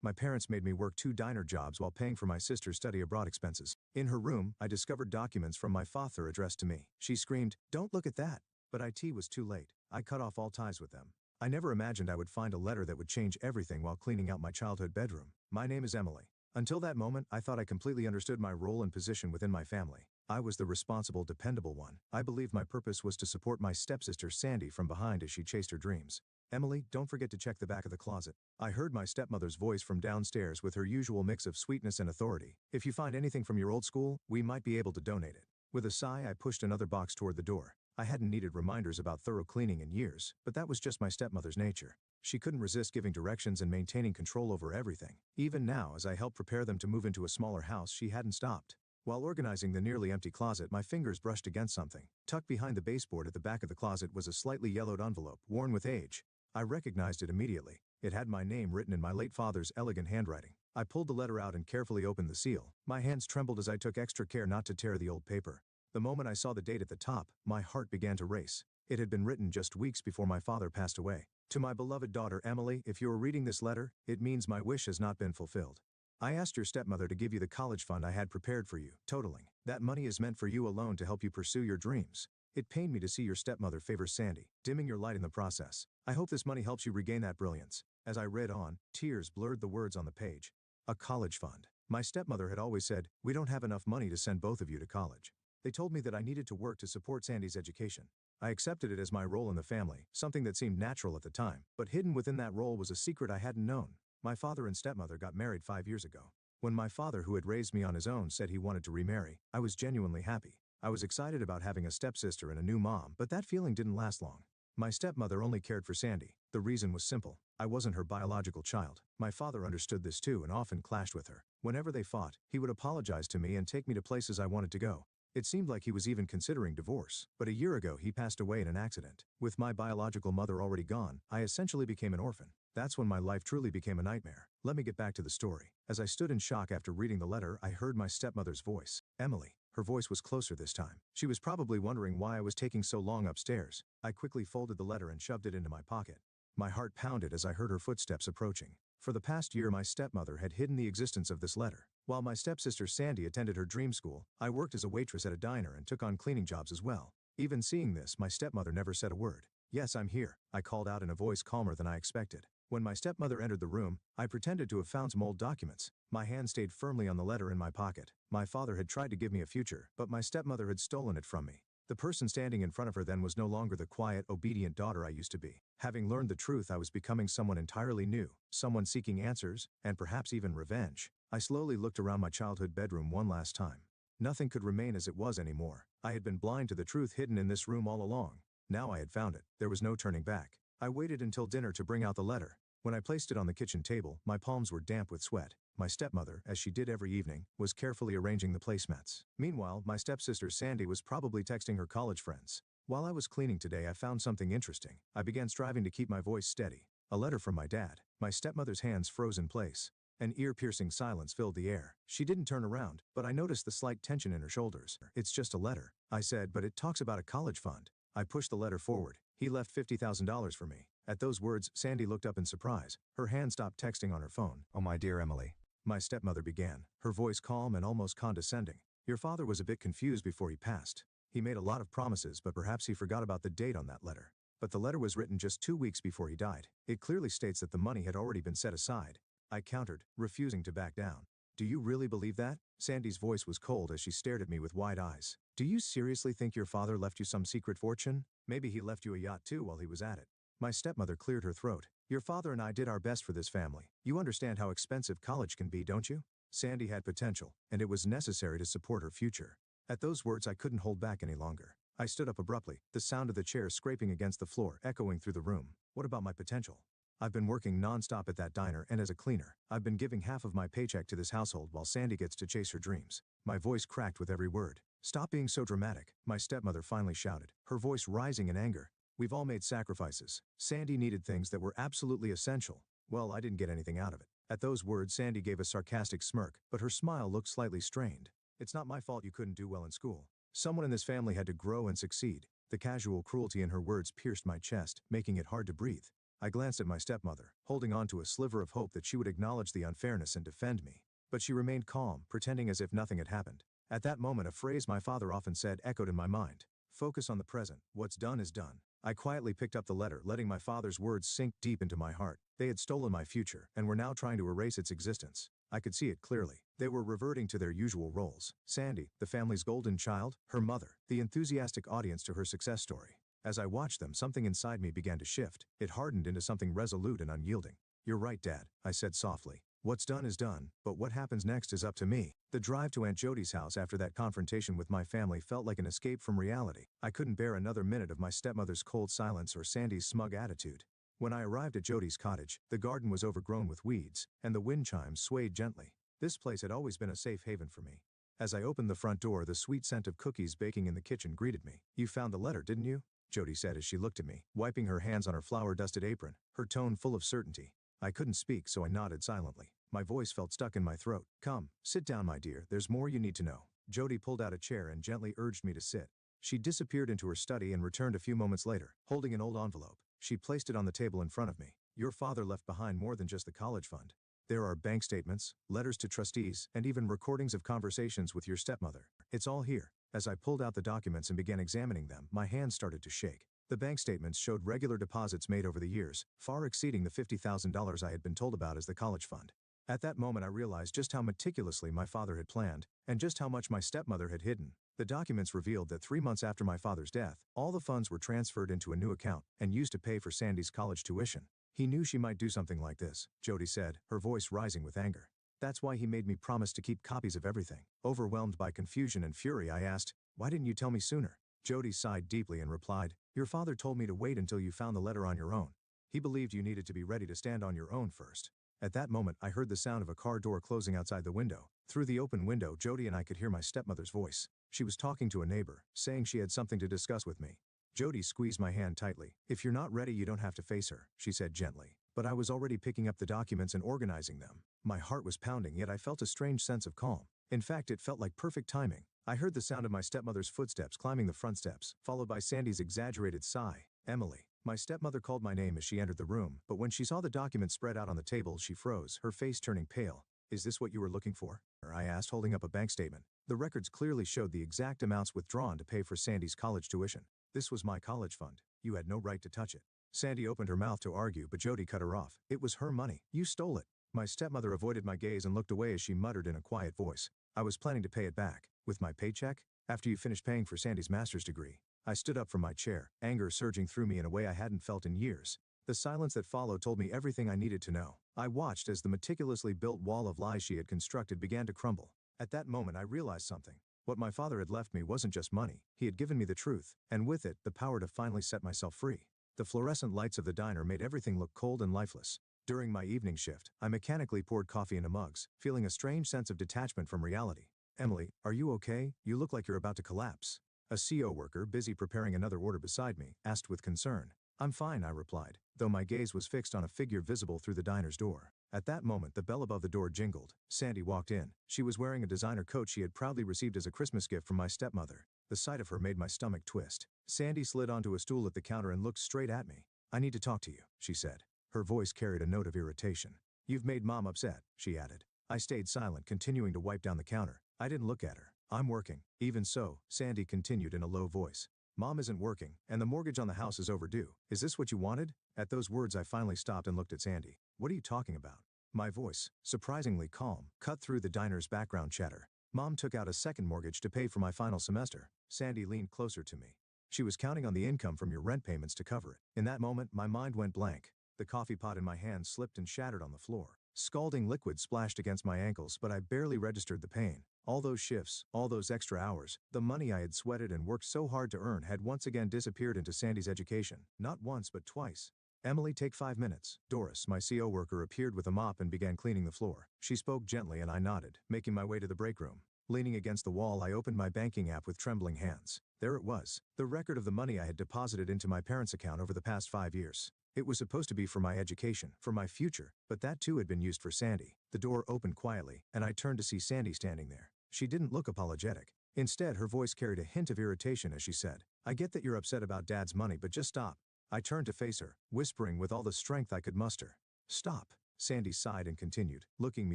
My parents made me work 2 diner jobs while paying for my sister's study abroad expenses. In her room, I discovered documents from my father addressed to me. She screamed, "Don't look at that!" But it was too late. I cut off all ties with them. I never imagined I would find a letter that would change everything while cleaning out my childhood bedroom. My name is Emily. Until that moment, I thought I completely understood my role and position within my family. I was the responsible, dependable one. I believed my purpose was to support my stepsister Sandy from behind as she chased her dreams. "Emily, don't forget to check the back of the closet." I heard my stepmother's voice from downstairs with her usual mix of sweetness and authority. "If you find anything from your old school, we might be able to donate it." With a sigh, I pushed another box toward the door. I hadn't needed reminders about thorough cleaning in years, but that was just my stepmother's nature. She couldn't resist giving directions and maintaining control over everything. Even now, as I helped prepare them to move into a smaller house, she hadn't stopped. While organizing the nearly empty closet, my fingers brushed against something. Tucked behind the baseboard at the back of the closet was a slightly yellowed envelope, worn with age. I recognized it immediately. It had my name written in my late father's elegant handwriting. I pulled the letter out and carefully opened the seal. My hands trembled as I took extra care not to tear the old paper. The moment I saw the date at the top, my heart began to race. It had been written just weeks before my father passed away. "To my beloved daughter Emily, if you are reading this letter, it means my wish has not been fulfilled. I asked your stepmother to give you the college fund I had prepared for you, totaling. That money is meant for you alone to help you pursue your dreams. It pained me to see your stepmother favor Sandy, dimming your light in the process. I hope this money helps you regain that brilliance." As I read on, tears blurred the words on the page. A college fund. My stepmother had always said, "We don't have enough money to send both of you to college." They told me that I needed to work to support Sandy's education. I accepted it as my role in the family, something that seemed natural at the time, but hidden within that role was a secret I hadn't known. My father and stepmother got married 5 years ago. When my father, who had raised me on his own, said he wanted to remarry, I was genuinely happy. I was excited about having a stepsister and a new mom, but that feeling didn't last long. My stepmother only cared for Sandy. The reason was simple. I wasn't her biological child. My father understood this too and often clashed with her. Whenever they fought, he would apologize to me and take me to places I wanted to go. It seemed like he was even considering divorce, but a year ago he passed away in an accident. With my biological mother already gone, I essentially became an orphan. That's when my life truly became a nightmare. Let me get back to the story. As I stood in shock after reading the letter, I heard my stepmother's voice. "Emily." Her voice was closer this time. She was probably wondering why I was taking so long upstairs. I quickly folded the letter and shoved it into my pocket. My heart pounded as I heard her footsteps approaching. For the past year, my stepmother had hidden the existence of this letter. While my stepsister Sandy attended her dream school, I worked as a waitress at a diner and took on cleaning jobs as well. Even seeing this, my stepmother never said a word. "Yes, I'm here," I called out in a voice calmer than I expected. When my stepmother entered the room, I pretended to have found some old documents. My hand stayed firmly on the letter in my pocket. My father had tried to give me a future, but my stepmother had stolen it from me. The person standing in front of her then was no longer the quiet, obedient daughter I used to be. Having learned the truth, I was becoming someone entirely new, someone seeking answers, and perhaps even revenge. I slowly looked around my childhood bedroom one last time. Nothing could remain as it was anymore. I had been blind to the truth hidden in this room all along. Now I had found it. There was no turning back. I waited until dinner to bring out the letter. When I placed it on the kitchen table, my palms were damp with sweat. My stepmother, as she did every evening, was carefully arranging the placemats. Meanwhile, my stepsister Sandy was probably texting her college friends. While I was cleaning today, I found something interesting. I began striving to keep my voice steady. A letter from my dad. My stepmother's hands froze in place. An ear-piercing silence filled the air. She didn't turn around, but I noticed the slight tension in her shoulders. "It's just a letter," I said, "but it talks about a college fund." I pushed the letter forward. "He left $50,000 for me." At those words, Sandy looked up in surprise. Her hand stopped texting on her phone. "Oh, my dear Emily," my stepmother began, her voice calm and almost condescending. "Your father was a bit confused before he passed. He made a lot of promises, but perhaps he forgot about the date on that letter. But the letter was written just 2 weeks before he died. It clearly states that the money had already been set aside." I countered, refusing to back down. "Do you really believe that?" Sandy's voice was cold as she stared at me with wide eyes. "Do you seriously think your father left you some secret fortune? Maybe he left you a yacht too while he was at it." My stepmother cleared her throat. "Your father and I did our best for this family. You understand how expensive college can be, don't you? Sandy had potential, and it was necessary to support her future." At those words, I couldn't hold back any longer. I stood up abruptly, the sound of the chair scraping against the floor echoing through the room. "What about my potential? I've been working non-stop at that diner and as a cleaner. I've been giving half of my paycheck to this household while Sandy gets to chase her dreams." My voice cracked with every word. "Stop being so dramatic," my stepmother finally shouted, her voice rising in anger. "We've all made sacrifices. Sandy needed things that were absolutely essential. Well, I didn't get anything out of it." At those words, Sandy gave a sarcastic smirk, but her smile looked slightly strained. "It's not my fault you couldn't do well in school. Someone in this family had to grow and succeed." The casual cruelty in her words pierced my chest, making it hard to breathe. I glanced at my stepmother, holding on to a sliver of hope that she would acknowledge the unfairness and defend me. But she remained calm, pretending as if nothing had happened. At that moment, a phrase my father often said echoed in my mind. Focus on the present. What's done is done. I quietly picked up the letter, letting my father's words sink deep into my heart. They had stolen my future and were now trying to erase its existence. I could see it clearly. They were reverting to their usual roles. Sandy, the family's golden child, her mother, the enthusiastic audience to her success story. As I watched them, something inside me began to shift. It hardened into something resolute and unyielding. "You're right, Dad," I said softly. "What's done is done, but what happens next is up to me." The drive to Aunt Jody's house after that confrontation with my family felt like an escape from reality. I couldn't bear another minute of my stepmother's cold silence or Sandy's smug attitude. When I arrived at Jody's cottage, the garden was overgrown with weeds, and the wind chimes swayed gently. This place had always been a safe haven for me. As I opened the front door, the sweet scent of cookies baking in the kitchen greeted me. "You found the letter, didn't you?" Jody said as she looked at me, wiping her hands on her flour-dusted apron, her tone full of certainty. I couldn't speak, so I nodded silently. My voice felt stuck in my throat. "Come, sit down, my dear, there's more you need to know." Jody pulled out a chair and gently urged me to sit. She disappeared into her study and returned a few moments later, holding an old envelope. She placed it on the table in front of me. "Your father left behind more than just the college fund. There are bank statements, letters to trustees, and even recordings of conversations with your stepmother. It's all here." As I pulled out the documents and began examining them, my hands started to shake. The bank statements showed regular deposits made over the years, far exceeding the $50,000 I had been told about as the college fund. At that moment, I realized just how meticulously my father had planned, and just how much my stepmother had hidden. The documents revealed that 3 months after my father's death, all the funds were transferred into a new account and used to pay for Sandy's college tuition. "He knew she might do something like this," Jody said, her voice rising with anger. "That's why he made me promise to keep copies of everything." Overwhelmed by confusion and fury, I asked, "Why didn't you tell me sooner?" Jody sighed deeply and replied, "Your father told me to wait until you found the letter on your own. He believed you needed to be ready to stand on your own first." At that moment, I heard the sound of a car door closing outside the window. Through the open window, Jody and I could hear my stepmother's voice. She was talking to a neighbor, saying she had something to discuss with me. Jody squeezed my hand tightly. "If you're not ready, you don't have to face her," she said gently. But I was already picking up the documents and organizing them. My heart was pounding, yet I felt a strange sense of calm. In fact, it felt like perfect timing. I heard the sound of my stepmother's footsteps climbing the front steps, followed by Sandy's exaggerated sigh. "Emily." My stepmother called my name as she entered the room, but when she saw the documents spread out on the table, she froze, her face turning pale. "Is this what you were looking for?" I asked, holding up a bank statement. The records clearly showed the exact amounts withdrawn to pay for Sandy's college tuition. "This was my college fund. You had no right to touch it." Sandy opened her mouth to argue, but Jody cut her off. "It was her money. You stole it." My stepmother avoided my gaze and looked away as she muttered in a quiet voice, "I was planning to pay it back. With my paycheck? After you finished paying for Sandy's master's degree." I stood up from my chair, anger surging through me in a way I hadn't felt in years. The silence that followed told me everything I needed to know. I watched as the meticulously built wall of lies she had constructed began to crumble. At that moment, I realized something. What my father had left me wasn't just money. He had given me the truth, and with it, the power to finally set myself free. The fluorescent lights of the diner made everything look cold and lifeless. During my evening shift, I mechanically poured coffee into mugs, feeling a strange sense of detachment from reality. "Emily, are you okay? You look like you're about to collapse." A CO worker, busy preparing another order beside me, asked with concern. "I'm fine," I replied, though my gaze was fixed on a figure visible through the diner's door. At that moment, the bell above the door jingled. Sandy walked in. She was wearing a designer coat she had proudly received as a Christmas gift from my stepmother. The sight of her made my stomach twist. Sandy slid onto a stool at the counter and looked straight at me. "I need to talk to you," she said. Her voice carried a note of irritation. "You've made Mom upset," she added. I stayed silent, continuing to wipe down the counter. I didn't look at her. "I'm working." "Even so," Sandy continued in a low voice, "Mom isn't working, and the mortgage on the house is overdue. Is this what you wanted?" At those words, I finally stopped and looked at Sandy. "What are you talking about?" My voice, surprisingly calm, cut through the diner's background chatter. "Mom took out a second mortgage to pay for my final semester." Sandy leaned closer to me. "She was counting on the income from your rent payments to cover it." In that moment, my mind went blank. The coffee pot in my hand slipped and shattered on the floor. Scalding liquid splashed against my ankles, but I barely registered the pain. All those shifts, all those extra hours, the money I had sweated and worked so hard to earn had once again disappeared into Sandy's education. Not once, but twice. "Emily, take 5 minutes." Doris, my CO worker, appeared with a mop and began cleaning the floor. She spoke gently and I nodded, making my way to the break room. Leaning against the wall, I opened my banking app with trembling hands. There it was, the record of the money I had deposited into my parents' account over the past 5 years. It was supposed to be for my education, for my future, but that too had been used for Sandy. The door opened quietly, and I turned to see Sandy standing there. She didn't look apologetic. Instead, her voice carried a hint of irritation as she said, "I get that you're upset about Dad's money, but just stop. I turned to face her, whispering with all the strength I could muster. "Stop." Sandy sighed and continued, looking me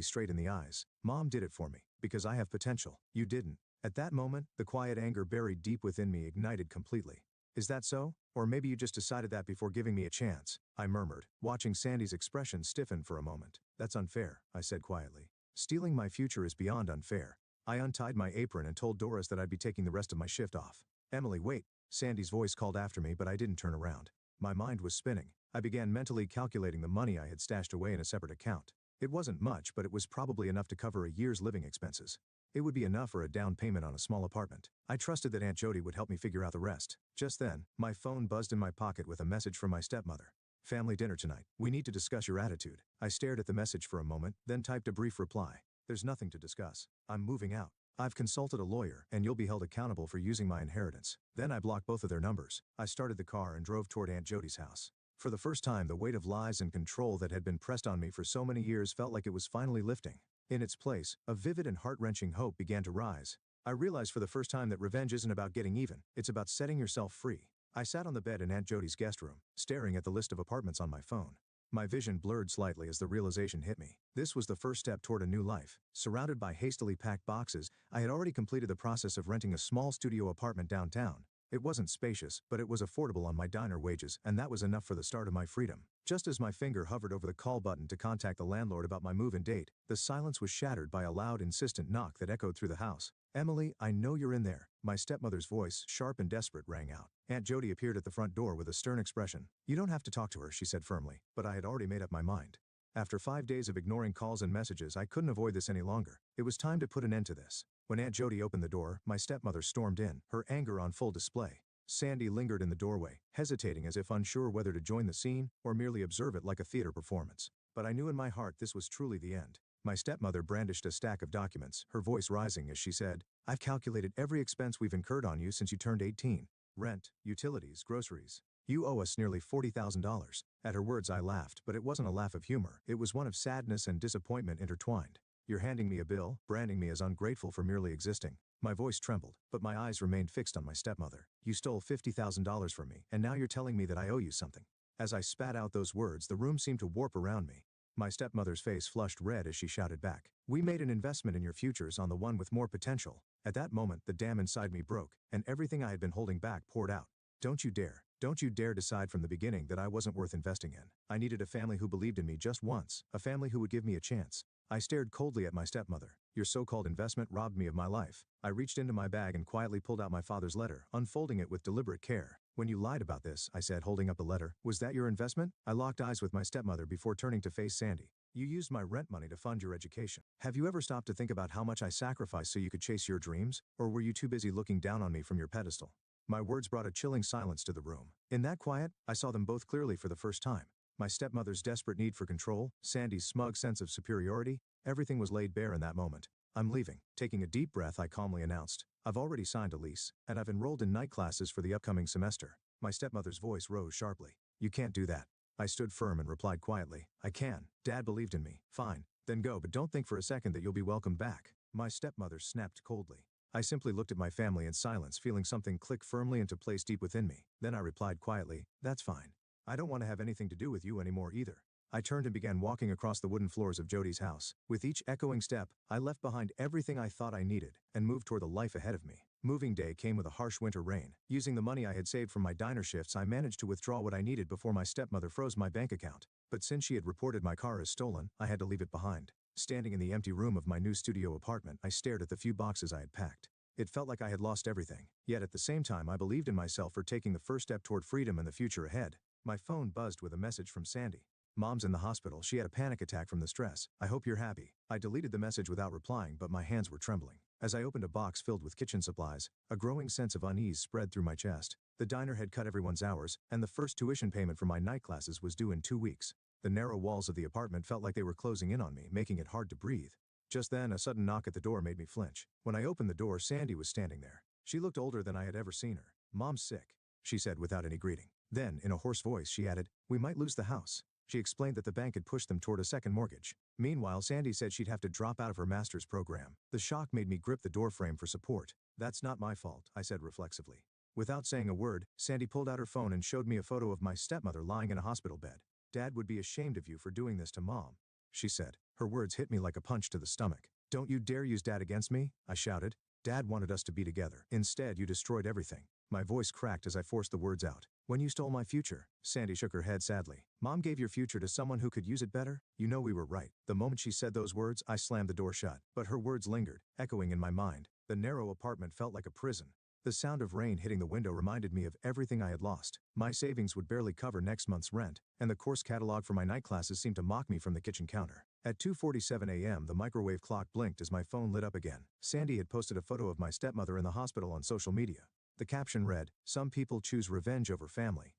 straight in the eyes. "Mom did it for me, because I have potential. You didn't." At that moment, the quiet anger buried deep within me ignited completely. "Is that so? Or maybe you just decided that before giving me a chance," I murmured, watching Sandy's expression stiffen for a moment. "That's unfair," I said quietly. "Stealing my future is beyond unfair." I untied my apron and told Doris that I'd be taking the rest of my shift off. "Emily, wait." Sandy's voice called after me, but I didn't turn around. My mind was spinning. I began mentally calculating the money I had stashed away in a separate account. It wasn't much, but it was probably enough to cover a year's living expenses. It would be enough for a down payment on a small apartment. I trusted that Aunt Jody would help me figure out the rest. Just then, my phone buzzed in my pocket with a message from my stepmother. "Family dinner tonight. We need to discuss your attitude." I stared at the message for a moment, then typed a brief reply. "There's nothing to discuss. I'm moving out. I've consulted a lawyer, and you'll be held accountable for using my inheritance." Then I blocked both of their numbers. I started the car and drove toward Aunt Jody's house. For the first time, the weight of lies and control that had been pressed on me for so many years felt like it was finally lifting. In its place, a vivid and heart-wrenching hope began to rise. I realized for the first time that revenge isn't about getting even, it's about setting yourself free. I sat on the bed in Aunt Jody's guest room, staring at the list of apartments on my phone. My vision blurred slightly as the realization hit me. This was the first step toward a new life. Surrounded by hastily packed boxes, I had already completed the process of renting a small studio apartment downtown. It wasn't spacious, but it was affordable on my diner wages, and that was enough for the start of my freedom. Just as my finger hovered over the call button to contact the landlord about my move-in date, the silence was shattered by a loud, insistent knock that echoed through the house. "Emily, I know you're in there." My stepmother's voice, sharp and desperate, rang out. Aunt Jody appeared at the front door with a stern expression. "You don't have to talk to her," she said firmly, but I had already made up my mind. After 5 days of ignoring calls and messages, I couldn't avoid this any longer. It was time to put an end to this. When Aunt Jody opened the door, my stepmother stormed in, her anger on full display. Sandy lingered in the doorway, hesitating as if unsure whether to join the scene or merely observe it like a theater performance. But I knew in my heart this was truly the end. My stepmother brandished a stack of documents, her voice rising as she said, "I've calculated every expense we've incurred on you since you turned 18. Rent, utilities, groceries. You owe us nearly $40,000. At her words I laughed, but it wasn't a laugh of humor. It was one of sadness and disappointment intertwined. "You're handing me a bill, branding me as ungrateful for merely existing." My voice trembled, but my eyes remained fixed on my stepmother. "You stole $50,000 from me, and now you're telling me that I owe you something." As I spat out those words, the room seemed to warp around me. My stepmother's face flushed red as she shouted back, "We made an investment in your futures on the one with more potential." At that moment, the dam inside me broke, and everything I had been holding back poured out. Don't you dare decide from the beginning that I wasn't worth investing in. I needed a family who believed in me just once, a family who would give me a chance." I stared coldly at my stepmother. "Your so-called investment robbed me of my life." I reached into my bag and quietly pulled out my father's letter, unfolding it with deliberate care. "When you lied about this," I said, holding up the letter, "was that your investment?" I locked eyes with my stepmother before turning to face Sandy. "You used my rent money to fund your education. Have you ever stopped to think about how much I sacrificed so you could chase your dreams? Or were you too busy looking down on me from your pedestal?" My words brought a chilling silence to the room. In that quiet, I saw them both clearly for the first time. My stepmother's desperate need for control, Sandy's smug sense of superiority, everything was laid bare in that moment. "I'm leaving." Taking a deep breath, I calmly announced, "I've already signed a lease, and I've enrolled in night classes for the upcoming semester." My stepmother's voice rose sharply. "You can't do that." I stood firm and replied quietly, "I can. Dad believed in me." "Fine. Then go, but don't think for a second that you'll be welcomed back." My stepmother snapped coldly. I simply looked at my family in silence, feeling something click firmly into place deep within me. Then I replied quietly, "That's fine. I don't want to have anything to do with you anymore either." I turned and began walking across the wooden floors of Jody's house. With each echoing step, I left behind everything I thought I needed and moved toward the life ahead of me. Moving day came with a harsh winter rain. Using the money I had saved from my diner shifts, I managed to withdraw what I needed before my stepmother froze my bank account. But since she had reported my car as stolen, I had to leave it behind. Standing in the empty room of my new studio apartment, I stared at the few boxes I had packed. It felt like I had lost everything. Yet at the same time, I believed in myself for taking the first step toward freedom and the future ahead. My phone buzzed with a message from Sandy. "Mom's in the hospital. She had a panic attack from the stress. I hope you're happy." I deleted the message without replying, but my hands were trembling. As I opened a box filled with kitchen supplies, a growing sense of unease spread through my chest. The diner had cut everyone's hours, and the first tuition payment for my night classes was due in 2 weeks. The narrow walls of the apartment felt like they were closing in on me, making it hard to breathe. Just then, a sudden knock at the door made me flinch. When I opened the door, Sandy was standing there. She looked older than I had ever seen her. "Mom's sick," she said without any greeting. Then, in a hoarse voice, she added, "We might lose the house." She explained that the bank had pushed them toward a second mortgage. Meanwhile, Sandy said she'd have to drop out of her master's program. The shock made me grip the doorframe for support. "That's not my fault," I said reflexively. Without saying a word, Sandy pulled out her phone and showed me a photo of my stepmother lying in a hospital bed. "Dad would be ashamed of you for doing this to Mom," she said. Her words hit me like a punch to the stomach. "Don't you dare use Dad against me," I shouted. "Dad wanted us to be together. Instead, you destroyed everything." My voice cracked as I forced the words out. "When you stole my future." Sandy shook her head sadly. "Mom gave your future to someone who could use it better? You know we were right." The moment she said those words, I slammed the door shut. But her words lingered, echoing in my mind. The narrow apartment felt like a prison. The sound of rain hitting the window reminded me of everything I had lost. My savings would barely cover next month's rent, and the course catalog for my night classes seemed to mock me from the kitchen counter. At 2:47 a.m. the microwave clock blinked as my phone lit up again. Sandy had posted a photo of my stepmother in the hospital on social media. The caption read, "Some people choose revenge over family."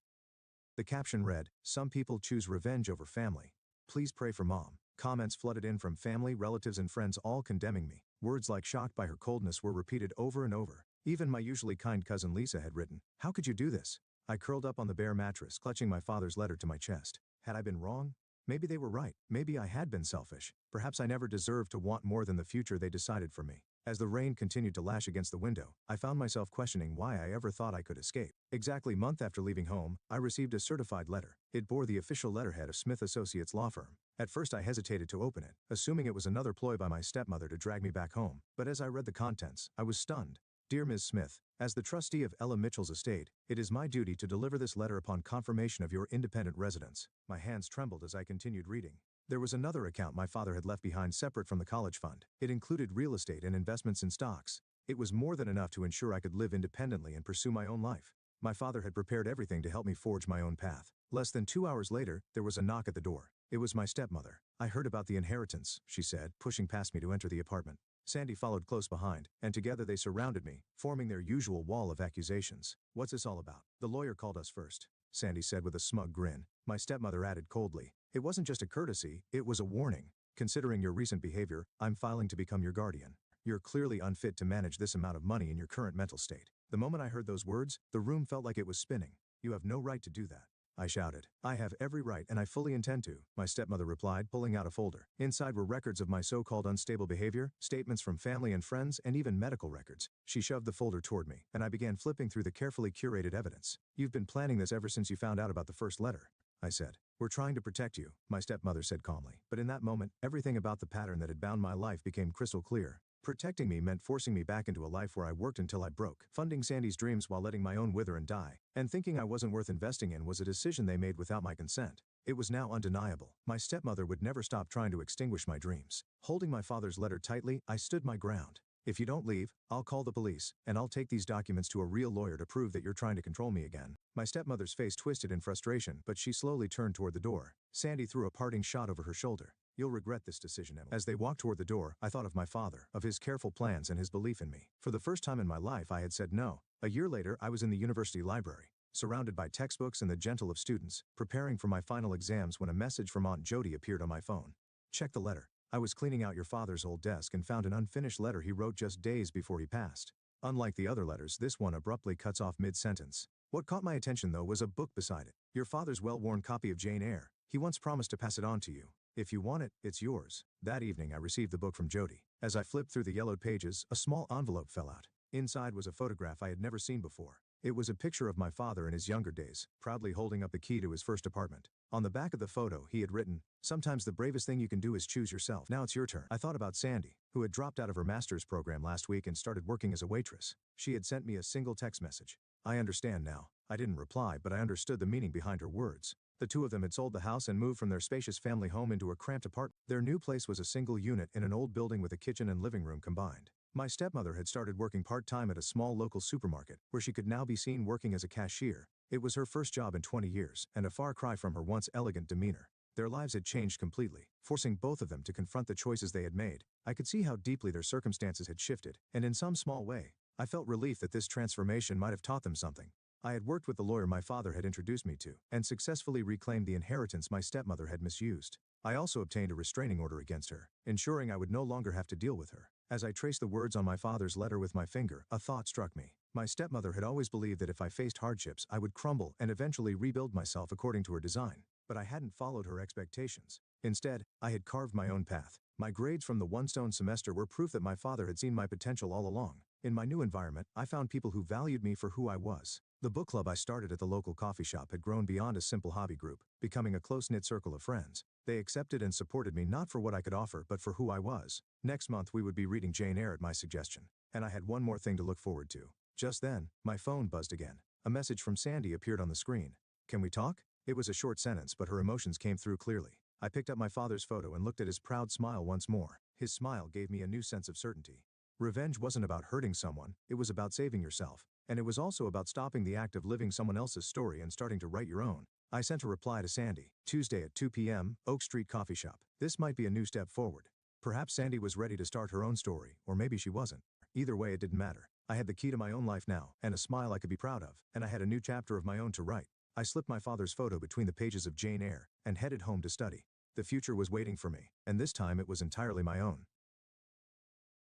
"Some people choose revenge over family. Please pray for Mom." Comments flooded in from family, relatives and friends, all condemning me. Words like shocked by her coldness were repeated over and over. Even my usually kind cousin Lisa had written, "How could you do this?" I curled up on the bare mattress, clutching my father's letter to my chest. Had I been wrong? Maybe they were right. Maybe I had been selfish. Perhaps I never deserved to want more than the future they decided for me. As the rain continued to lash against the window, I found myself questioning why I ever thought I could escape. Exactly a month after leaving home, I received a certified letter. It bore the official letterhead of Smith Associates law firm. At first I hesitated to open it, assuming it was another ploy by my stepmother to drag me back home. But as I read the contents, I was stunned. "Dear Ms. Smith, as the trustee of Ella Mitchell's estate, it is my duty to deliver this letter upon confirmation of your independent residence." My hands trembled as I continued reading. There was another account my father had left behind separate from the college fund. It included real estate and investments in stocks. It was more than enough to ensure I could live independently and pursue my own life. My father had prepared everything to help me forge my own path. Less than 2 hours later, there was a knock at the door. It was my stepmother. "I heard about the inheritance," she said, pushing past me to enter the apartment. Sandy followed close behind, and together they surrounded me, forming their usual wall of accusations. "What's this all about?" "The lawyer called us first," Sandy said with a smug grin. My stepmother added coldly, "It wasn't just a courtesy, it was a warning. Considering your recent behavior, I'm filing to become your guardian. You're clearly unfit to manage this amount of money in your current mental state." The moment I heard those words, the room felt like it was spinning. "You have no right to do that," I shouted. "I have every right and I fully intend to," my stepmother replied, pulling out a folder. Inside were records of my so-called unstable behavior, statements from family and friends, and even medical records. She shoved the folder toward me, and I began flipping through the carefully curated evidence. "You've been planning this ever since you found out about the first letter," I said. "We're trying to protect you," my stepmother said calmly. But in that moment, everything about the pattern that had bound my life became crystal clear. Protecting me meant forcing me back into a life where I worked until I broke. Funding Sandy's dreams while letting my own wither and die. And thinking I wasn't worth investing in was a decision they made without my consent. It was now undeniable. My stepmother would never stop trying to extinguish my dreams. Holding my father's letter tightly, I stood my ground. "If you don't leave, I'll call the police, and I'll take these documents to a real lawyer to prove that you're trying to control me again." My stepmother's face twisted in frustration, but she slowly turned toward the door. Sandy threw a parting shot over her shoulder. "You'll regret this decision, Emily." As they walked toward the door, I thought of my father, of his careful plans and his belief in me. For the first time in my life I had said no. A year later I was in the university library, surrounded by textbooks and the gentle of students, preparing for my final exams when a message from Aunt Jody appeared on my phone. "Check the letter. I was cleaning out your father's old desk and found an unfinished letter he wrote just days before he passed. Unlike the other letters, this one abruptly cuts off mid-sentence. What caught my attention though was a book beside it. Your father's well-worn copy of Jane Eyre. He once promised to pass it on to you. If you want it, it's yours." That evening I received the book from Jody. As I flipped through the yellowed pages, a small envelope fell out. Inside was a photograph I had never seen before. It was a picture of my father in his younger days, proudly holding up the key to his first apartment. On the back of the photo he had written, "Sometimes the bravest thing you can do is choose yourself. Now it's your turn." I thought about Sandy, who had dropped out of her master's program last week and started working as a waitress. She had sent me a single text message. "I understand now." I didn't reply, but I understood the meaning behind her words. The two of them had sold the house and moved from their spacious family home into a cramped apartment. Their new place was a single unit in an old building with a kitchen and living room combined. My stepmother had started working part-time at a small local supermarket, where she could now be seen working as a cashier. It was her first job in 20 years, and a far cry from her once elegant demeanor. Their lives had changed completely, forcing both of them to confront the choices they had made. I could see how deeply their circumstances had shifted, and in some small way, I felt relief that this transformation might have taught them something. I had worked with the lawyer my father had introduced me to, and successfully reclaimed the inheritance my stepmother had misused. I also obtained a restraining order against her, ensuring I would no longer have to deal with her. As I traced the words on my father's letter with my finger, a thought struck me. My stepmother had always believed that if I faced hardships I would crumble and eventually rebuild myself according to her design. But I hadn't followed her expectations. Instead, I had carved my own path. My grades from the one-stone semester were proof that my father had seen my potential all along. In my new environment, I found people who valued me for who I was. The book club I started at the local coffee shop had grown beyond a simple hobby group, becoming a close-knit circle of friends. They accepted and supported me not for what I could offer but for who I was. Next month we would be reading Jane Eyre at my suggestion. And I had one more thing to look forward to. Just then, my phone buzzed again. A message from Sandy appeared on the screen. "Can we talk?" It was a short sentence, but her emotions came through clearly. I picked up my father's photo and looked at his proud smile once more. His smile gave me a new sense of certainty. Revenge wasn't about hurting someone, it was about saving yourself. And it was also about stopping the act of living someone else's story and starting to write your own. I sent a reply to Sandy, Tuesday at 2 p.m., Oak Street Coffee Shop. This might be a new step forward. Perhaps Sandy was ready to start her own story, or maybe she wasn't. Either way, it didn't matter. I had the key to my own life now, and a smile I could be proud of, and I had a new chapter of my own to write. I slipped my father's photo between the pages of Jane Eyre, and headed home to study. The future was waiting for me, and this time it was entirely my own.